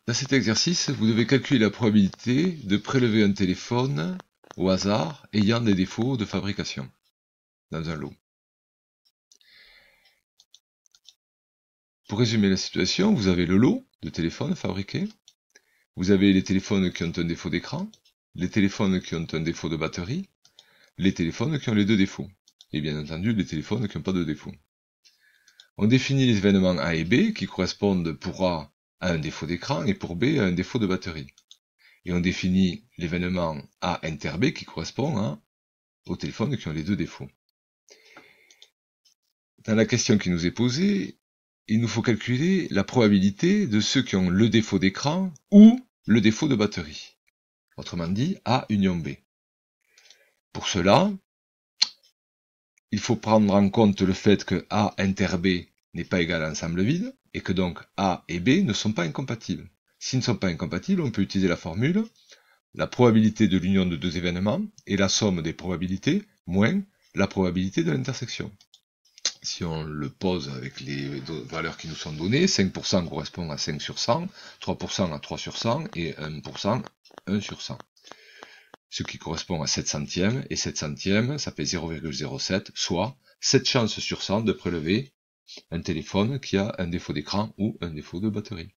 Dans cet exercice, vous devez calculer la probabilité de prélever un téléphone au hasard ayant des défauts de fabrication dans un lot. Pour résumer la situation, vous avez le lot de téléphones fabriqués, vous avez les téléphones qui ont un défaut d'écran, les téléphones qui ont un défaut de batterie, les téléphones qui ont les deux défauts, et bien entendu les téléphones qui n'ont pas de défaut. On définit les événements A et B qui correspondent pour A à un défaut d'écran et pour B à un défaut de batterie. Et on définit l'événement A inter B qui correspond aux téléphones qui ont les deux défauts. Dans la question qui nous est posée, il nous faut calculer la probabilité de ceux qui ont le défaut d'écran ou le défaut de batterie. Autrement dit, A union B. Pour cela, il faut prendre en compte le fait que A inter B n'est pas égal à ensemble vide, et que donc A et B ne sont pas incompatibles. S'ils ne sont pas incompatibles, on peut utiliser la formule la probabilité de l'union de deux événements est la somme des probabilités moins la probabilité de l'intersection. Si on le pose avec les valeurs qui nous sont données, 5% correspond à 5 sur 100, 3% à 3 sur 100 et 1% 1 sur 100. Ce qui correspond à 7 centièmes, et 7 centièmes, ça fait 0,07, soit 7 chances sur 100 de prélever un téléphone qui a un défaut d'écran ou un défaut de batterie.